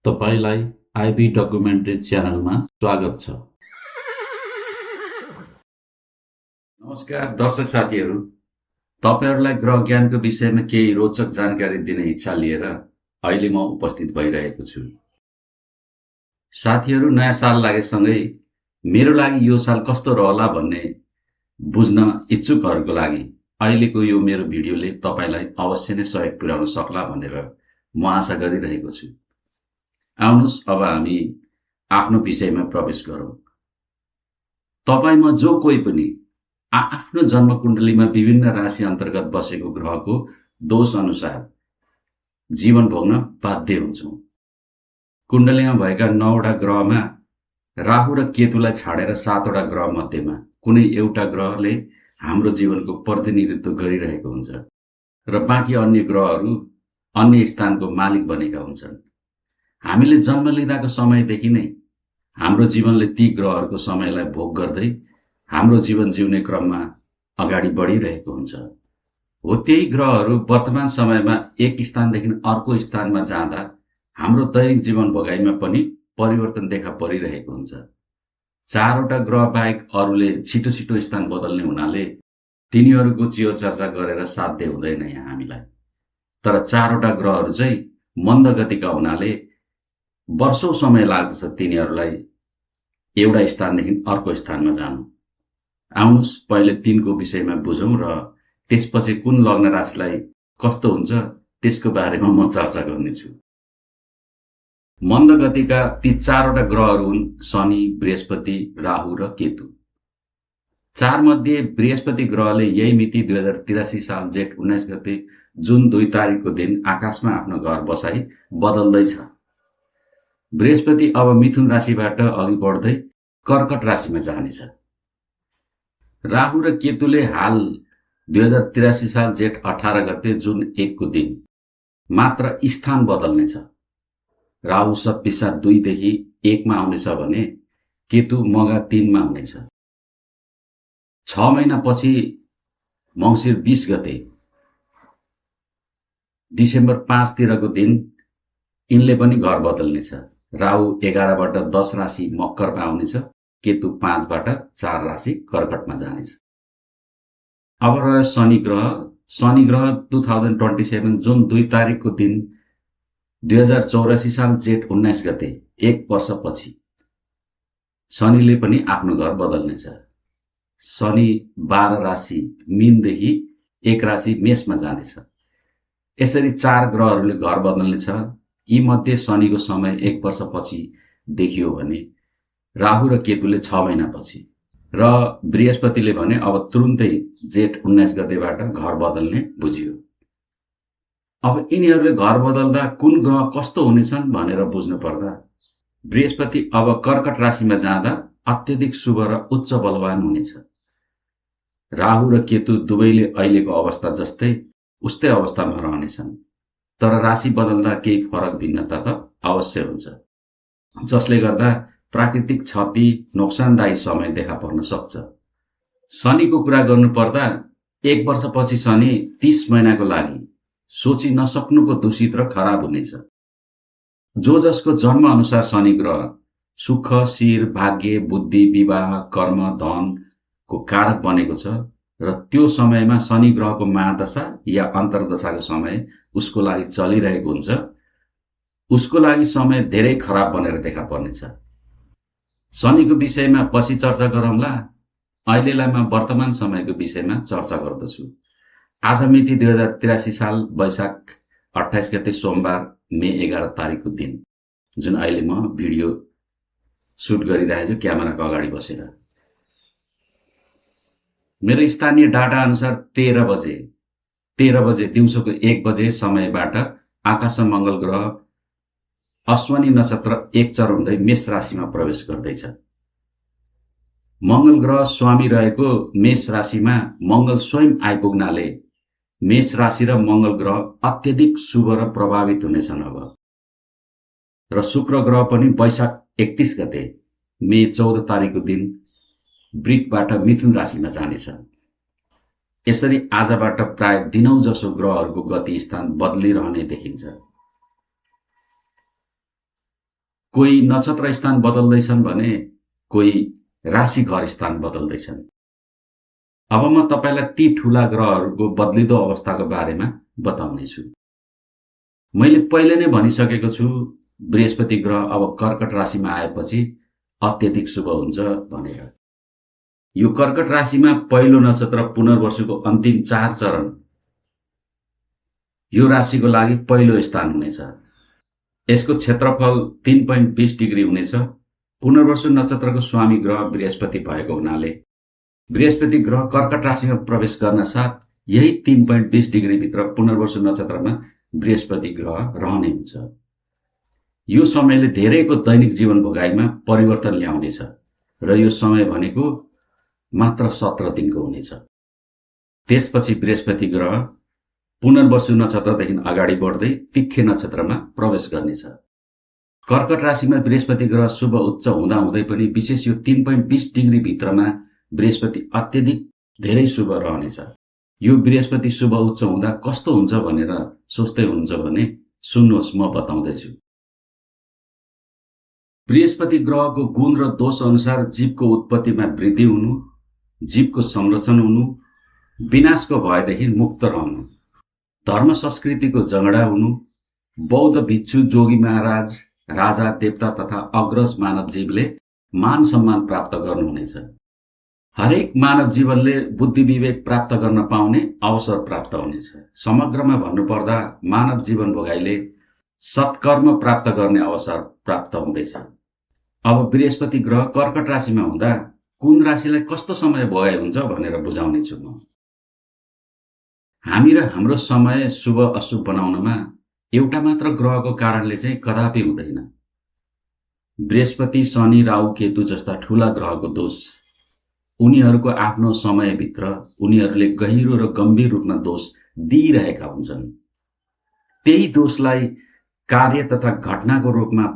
तपाईलाई IB documentary च्यानलमा स्वागत छ। नमस्कार दर्शक साथीहरू, तपाईहरूलाई ग्रह ज्ञानको विषयमा केही रोचक जानकारी दिने इच्छा लिएर अहिले म उपस्थित भइरहेको छु। साथीहरू, नयाँ साल लागेसँगै मेरो लागि यो साल कस्तो रहला भन्ने बुझ्न इच्छुकहरूको लागि अहिलेको यो मेरो भिडियोले तपाईलाई अवश्य नै सहयोग पुर्याउन सक्ला भनेर म आशा गरिरहेको छु। आउनुस् अब हामी आफ्नो विषयमा प्रवेश गरौँ। तपाईमा जो कोही पनि आफ्नो जन्मकुण्डलीमा विभिन्न राशि अन्तर्गत बसेको ग्रहको दोष अनुसार जीवन भोग्न बाध्य हुन्छौँ। कुण्डलीमा भएका 9वटा ग्रहमा राहु र केतुलाई छाडेर 7वटा ग्रह मध्येमा कुनै एउटा ग्रहले हाम्रो जीवनको प्रतिनिधित्व गरिरहेको हुन्छ र बाँकी अन्य ग्रहहरू अन्य स्थानको मालिक बनेका हुन्छन्। हामीले जन्म लिँदाको समयदेखि नै हाम्रो जीवनले ती ग्रहहरूको समयलाई भोग गर्दै हाम्रो जीवन जिउने क्रममा अगाडि बढिरहेको हुन्छ। हो, त्यही ग्रहहरू वर्तमान समयमा एक स्थानदेखि अर्को स्थानमा जाँदा हाम्रो दैनिक जीवन भोगाइमा पनि परिवर्तन देखा परिरहेको हुन्छ। 4वटा ग्रह बाहेक अरूले छिटो छिटो स्थान बदल्ने हुनाले तिनीहरूको चियोचर्चा गरेर साध्य हुँदैन यहाँ हामीलाई। तर 4वटा ग्रहहरू चाहिँ मन्द गतिका हुनाले वर्षौं समय लाग्दछ तिनीहरूलाई एउटा स्थानदेखि अर्को स्थानमा जानु। आउनुस् पहिले तिनको विषयमा बुझौँ र त्यसपछि कुन लग्न राशिलाई कस्तो हुन्छ त्यसको बारेमा म चर्चा गर्नेछु। मन्द गतिका ती 4वटा ग्रहहरू हुन् शनि, बृहस्पति, राहु र केतु। 4 मध्ये बृहस्पति ग्रहले यही मिति 2083 साल जेठ 19 गते जुन 2 तारिकको दिन आकाशमा आफ्नो घर बसाई बदल्दैछ। बृहस्पति अब मिथुन राशिबाट अघि बढ्दै कर्कट राशिमा जानेछ। राहु र केतुले हाल 2083 साल जेठ 18 गते जुन 1 को दिन मात्र स्थान बदल्नेछ। राहु सप्तदिशा 2 देखि 1 मा आउनेछ भने केतु मघा 3 मा आउनेछ। 6 महिनापछि मङ्सिर 20 गते डिसेम्बर 5 तिरको दिन यिनले पनि घर बदल्नेछ। राहु 11 बाट 10 राशि मकरमा आउनेछ, केतु 5 बाट 4 राशि कर्कटमा जानेछ। अब रह्यो शनि ग्रह। शनि ग्रह 2027 जुन 2 तारिकको दिन 2084 साल जेठ 19 गते 1 वर्षपछि शनिले पनि आफ्नो घर बदल्नेछ। शनि 12 राशि मीनदेखि 1 राशि मेषमा जानेछ। यसरी 4 ग्रहहरूले घर बदल्नेछ। यी मध्ये शनिको समय 1 वर्षपछि देखियो भने राहु र केतुले 6 महिनापछि र बृहस्पतिले भने अब तुरुन्तै जेठ 19 गतेबाट घर बदल्ने बुझियो। अब यिनीहरूले घर बदल्दा कुन ग्रह कस्तो हुनेछन् भनेर बुझ्नु पर्दा बृहस्पति अब कर्कट राशिमा जाँदा अत्यधिक शुभ र उच्च बलवान हुनेछ। राहु र केतु दुवैले अहिलेको अवस्था जस्तै उस्तै अवस्थामा रहनेछन्, तर राशि बदल्दा केही फरक भिन्नता त अवश्य हुन्छ, जसले गर्दा प्राकृतिक क्षति नोक्सानदायी समय देखा पर्न सक्छ। शनिको कुरा गर्नुपर्दा 1 वर्षपछि शनि 30 महिनाको लागि सोची नसक्नुको दूषित र खराब हुनेछ। जो जसको जन्म अनुसार शनि ग्रह सुख, शिर, भाग्य, बुद्धि, विवाह, कर्म, धनको कारक बनेको छ र त्यो समयमा शनि ग्रहको महादशा या अन्तर्दशाको समय उसको लागि चलिरहेको हुन्छ, उसको लागि समय धेरै खराब बनेर देखा पर्नेछ। शनिको विषयमा पछि चर्चा गरौँला। अहिलेलाई म वर्तमान समयको विषयमा चर्चा गर्दछु। आज मिति 2083 साल वैशाख 28 गते सोमबार मे 11 तारिकको दिन जुन अहिले म भिडियो सुट गरिरहेको छु क्यामेराको अगाडि बसेर। मेरो स्थानीय डाटा अनुसार 13 बजे दिउँसोको 1 बजे समयबाट आकाशमा मङ्गल ग्रह अश्वनी नक्षत्र 1 चरण हुँदै मेष राशिमा प्रवेश गर्दैछ। मङ्गल ग्रह स्वामी रहेको मेष राशिमा मङ्गल स्वयं आइपुग्नाले मेष राशि र मङ्गल ग्रह अत्यधिक शुभ र प्रभावित हुनेछन्। अब र शुक्र ग्रह पनि वैशाख 31 गते मे 14 तारिकको दिन वृकबाट मिथुन राशिमा जानेछ। यसरी आजबाट प्राय दिनौं जसो ग्रहहरूको गति स्थान बदलिरहने देखिन्छ। कोही नक्षत्र स्थान बदल्दैछन् भने कोही राशि घर स्थान बदल्दैछन्। अब म तपाईलाई ती ठूला ग्रहहरूको बदलिदो अवस्थाको बारेमा बताउनेछु। मैले पहिले नै भनिसकेको छु, बृहस्पति ग्रह अब कर्कट राशिमा आएपछि अत्यधिक शुभ हुन्छ भनेर। यो कर्कट राशिमा पहिलो नक्षत्र पुनर्वसुको अन्तिम 4 चरण यो राशिको लागि पहिलो स्थान हुनेछ। यसको क्षेत्रफल 3.20 डिग्री हुनेछ। पुनर्वसु नक्षत्रको स्वामी ग्रह बृहस्पति भएको हुनाले बृहस्पति ग्रह कर्कट राशिमा प्रवेश गर्न साथ यही 3.20 डिग्री भित्र पुनर्वसु नक्षत्रमा बृहस्पति ग्रह रहने हुन्छ। यो समयले धेरैको दैनिक जीवन भोगाइमा परिवर्तन ल्याउनेछ र यो समय भनेको मात्र 17 दिनको हुनेछ। त्यसपछि बृहस्पति ग्रह पुनर्वसु नक्षत्रदेखि अगाडि बढ्दै तिखे नक्षत्रमा प्रवेश गर्नेछ। कर्कट राशिमा बृहस्पति ग्रह शुभ उच्च हुँदा हुँदै पनि विशेष यो 3.20 डिग्री भित्रमा बृहस्पति अत्यधिक धेरै शुभ रहनेछ। यो बृहस्पति शुभ उच्च हुँदा कस्तो हुन्छ भनेर सोच्दै हुन्छ भने सुन्नुहोस्, म बताउँदैछु। बृहस्पति ग्रहको गुण र दोष अनुसार जीवको उत्पत्तिमा वृद्धि हुनु, जीवको संरक्षण हुनु, विनाशको भयदेखि मुक्त रहनु, धर्म संस्कृतिको झगडा हुनु, बौद्ध भिक्षु जोगी महाराज राजा देवता तथा अग्रज मानव जीवले मान सम्मान प्राप्त गर्नुहुनेछ। हरेक मानव जीवनले बुद्धि विवेक प्राप्त गर्न पाउने अवसर प्राप्त हुनेछ। समग्रमा भन्नुपर्दा मानव जीवन भोगाइले सत्कर्म प्राप्त गर्ने अवसर प्राप्त हुँदैछ। अब बृहस्पति ग्रह कर्कट राशिमा हुँदा कुन राशिलाई कस्तो समय भोगाइ हुन्छ भनेर बुझाउने छु म। हामी र हाम्रो समय शुभ अशुभ बनाउनमा एउटा मात्र ग्रहको कारणले चाहिँ कदापि हुँदैन। बृहस्पति शनि राहु केतु जस्ता ठूला ग्रहको दोष उनीहरूको आफ्नो समयभित्र उनीहरूले गहिरो र गम्भीर रूपमा दोष दिइरहेका हुन्छन्। त्यही दोषलाई कार्य तथा घटनाको रूपमा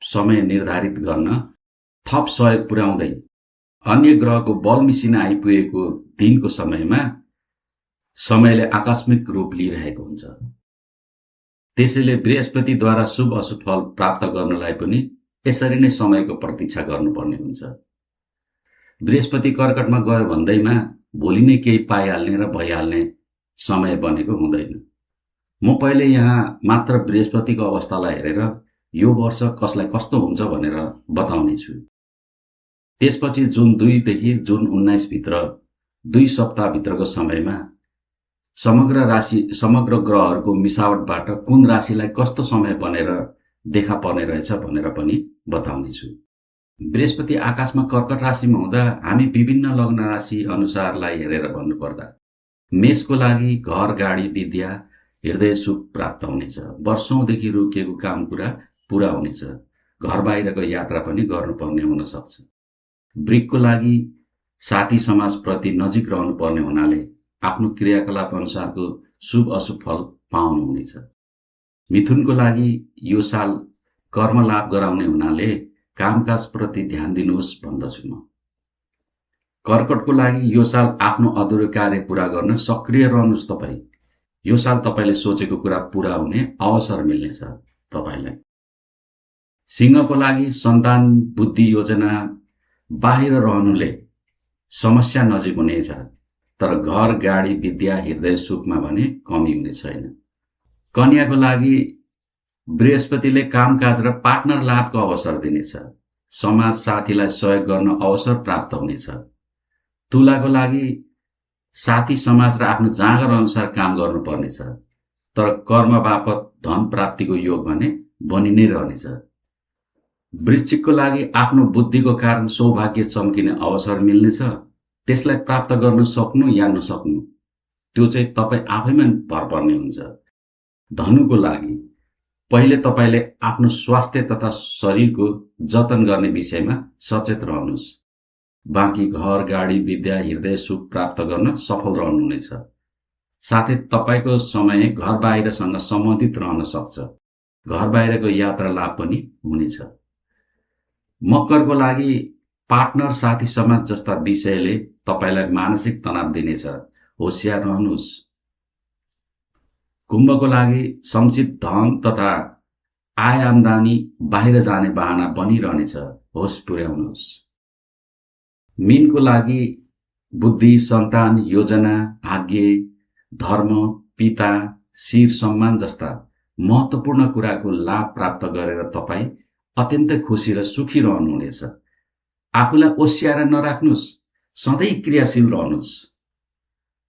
समय निर्धारित गर्न थप सहयोग पुर्याउँदै अन्य ग्रहको बल मिसिन आइपुगेको दिनको समयमा समयले आकस्मिक रूप लिइरहेको हुन्छ। त्यसैले बृहस्पतिद्वारा शुभ अशुभ फल प्राप्त गर्नलाई पनि यसरी नै समयको प्रतीक्षा गर्नुपर्ने हुन्छ। बृहस्पति कर्कटमा गयो भन्दैमा भोलि नै केही पाइहाल्ने र भइहाल्ने समय बनेको हुँदैन। म पहिले यहाँ मात्र बृहस्पतिको अवस्थालाई हेरेर यो वर्ष कसलाई कस्तो हुन्छ भनेर बताउने छु। त्यसपछि जुन 2 देखि जुन 19 भित्र 2 सप्ताहभित्रको समयमा समग्र ग्रहहरूको मिसावटबाट कुन राशिलाई कस्तो समय बनेर देखा पर्ने रहेछ भनेर पनि बताउने छु। बृहस्पति आकाशमा कर्कट राशिमा हुँदा हामी विभिन्न लग्न राशि अनुसारलाई हेरेर भन्नुपर्दा मेषको लागि घर गाडी विद्या हृदय सुख प्राप्त हुनेछ। वर्षौंदेखि रोकिएको काम पूरा हुनेछ। घर बाहिरको यात्रा पनि गर्नुपर्ने हुन सक्छ। वृकको लागि साथी समाज प्रति नजिक रहनुपर्ने हुनाले आफ्नो क्रियाकलाप अनुसारको शुभ अशुभ फल पाउनुहुनेछ। मिथुनको लागि यो साल कर्म लाभ गराउने हुनाले कामकाज प्रति ध्यान दिनुहोस् भन्दछु म। कर्कटको लागि यो साल आफ्नो अधुरो कार्य पूरा गर्न सक्रिय रहनुहोस्। तपाई यो साल तपाईले सोचेको कुरा पूरा हुने अवसर मिल्नेछ तपाईलाई। सिंहको लागि सन्तान बुद्धि योजना बाहिर रहनुले समस्या नजिक हुनेछ, तर घर गाडी विद्या हृदय सुखमा भने कमी हुने छैन। कन्याको लागि बृहस्पतिले कामकाज र पार्टनर लाभको अवसर दिनेछ। समाज साथीलाई सहयोग गर्न अवसर प्राप्त हुनेछ। तुलाको लागि साथी समाज र आफ्नो जाँगर अनुसार काम गर्नुपर्नेछ, तर कर्म बापत धन प्राप्तिको योग भने बनि नै रहनेछ। वृश्चिकको लागि आफ्नो बुद्धिको कारण सौभाग्य चम्किने अवसर मिल्नेछ। त्यसलाई प्राप्त गर्न सक्नु या नसक्नु त्यो चाहिँ तपाई आफैमा भर पर्ने हुन्छ। धनुको लागि पहिले तपाईले आफ्नो स्वास्थ्य तथा शरीरको जतन गर्ने विषयमा सचेत रहनुहोस्। बाँकी घर गाडी विद्या हृदय सुख प्राप्त गर्न सफल रहनुहुनेछ। साथै तपाईको समय घर बाहिरसँग सम्बन्धित रहन सक्छ। घर बाहिरको यात्रा लाभ पनि हुनेछ। मकरको लागि पार्टनर साथी समाज जस्ता विषयले तपाईलाई मानसिक तनाव दिनेछ। होशियार रहनुहोस्। कुम्भको लागि सञ्चित धन तथा आय आम्दानी बाहिर जाने बहाना बनिरहनेछ। होस पुर्याउनुहोस्। मीनको लागि बुद्धि, सन्तान, योजना, भाग्य, धर्म, पिता, शिर सम्मान जस्ता महत्त्वपूर्ण कुराको लाभ प्राप्त गरेर तपाईँ अत्यन्तै खुसी र सुखी रहनुहुनेछ। आफूलाई ओस्याएर नराख्नुहोस्, सधैँ क्रियाशील रहनुहोस्।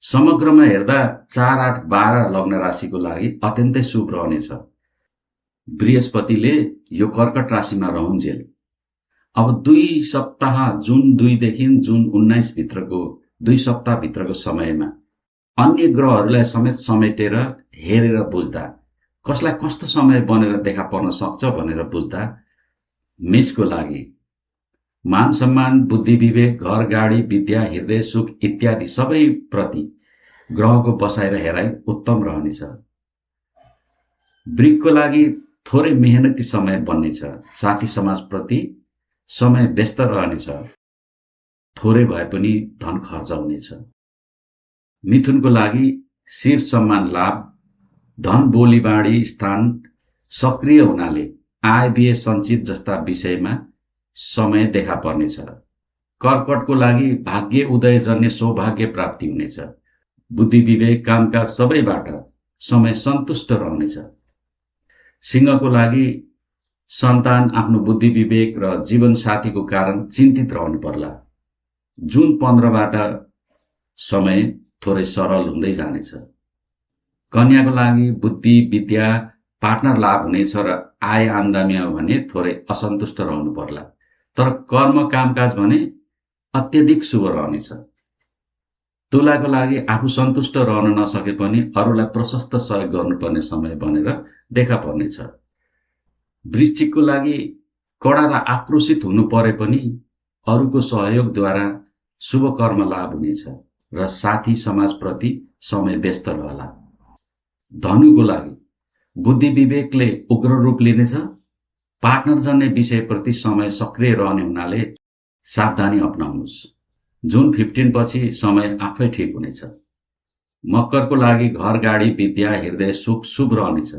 समग्रमा हेर्दा 4, 8, 12 लग्न राशिको लागि अत्यन्तै शुभ रहनेछ। बृहस्पतिले यो कर्कट राशिमा रहन्जेल अब 2 सप्ताह जुन 2 देखि जुन 19 भित्रको 2 सप्ताह भित्रको समयमा अन्य ग्रहहरूलाई समेत समेटेर हेरेर बुझ्दा कसलाई कस्तो समय बनेर देखा पर्न सक्छ भनेर बुझ्दा मेषको लागि मान सम्मान, बुद्धि, विवेक, घर, गाडी, विद्या, हृदय सुख इत्यादि सबै प्रति ग्रहको बसाइ र हेराइ उत्तम रहनेछ। वृषको लागि थोरै मेहनती समय बन्नेछ। साथी समाज प्रति समय व्यस्त रहनेछ। थोरै भए पनि धन खर्च हुनेछ। मिथुनको लागि शिर सम्मान लाभ, धन बोली बाढी स्थान सक्रिय हुनाले आय व्यय सञ्चित जस्ता विषयमा समय देखा पर्नेछ। कर्कटको लागि भाग्य उदय जन्य सौभाग्य प्राप्ति हुनेछ। बुद्धि, विवेक, कामकाज सबैबाट समय सन्तुष्ट रहनेछ। सिंहको लागि सन्तान, आफ्नो बुद्धि, विवेक र जीवन साथीको कारण चिन्तित रहनु पर्ला। जुन 15बाट समय थोरै सरल हुँदै जानेछ। कन्याको लागि बुद्धि, विद्या, पार्टनर लाभ हुनेछ र आय आम्दानीमा भने थोरै असन्तुष्ट रहनु पर्ला। तर कर्म कामकाज भने अत्यधिक शुभ रहनेछ। तुलाको लागि आफू सन्तुष्ट रहन नसके पनि अरूलाई प्रशस्त सहयोग गर्नुपर्ने समय बनेर देखा पर्नेछ। वृश्चिकको लागि कडा र आक्रोशित हुनु परे पनि अरूको सहयोगद्वारा शुभ कर्म लाभ हुनेछ र साथी समाजप्रति समय व्यस्त रहला। धनुको लागि बुद्धि विवेकले उग्र रूप लिनेछ। पार्टनर जन्य विषयप्रति समय सक्रिय रहने हुनाले सावधानी अपनाउनुहोस्। जुन 15 पछि समय आफै ठिक हुनेछ। मकरको लागि घर, गाडी, विद्या, हृदय सुख शुभ रहनेछ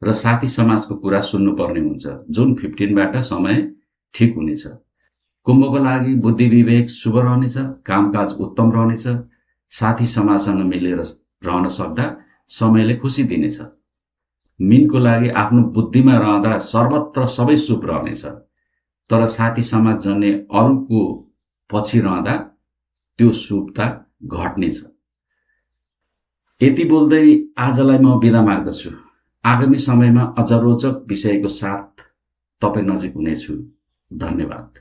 र साथी समाजको कुरा सुन्नुपर्ने हुन्छ। जुन 15बाट समय ठिक हुनेछ। कुम्भको लागि बुद्धि विवेक शुभ रहनेछ। कामकाज उत्तम रहनेछ। साथी समाजसँग मिलेर रहन सक्दा समयले खुसी दिनेछ। मीनको लागि आफ्नो बुद्धिमा रहँदा सर्वत्र सबै शुभ रहनेछ। तर साथी समाज जन्य अरूको पछि रहँदा त्यो शुभता घट्नेछ। यति बोल्दै आजलाई म बिदा माग्दछु। आगामी समयमा अझ रोचक विषयको साथ तपाईँ नजिक हुनेछु। धन्यवाद।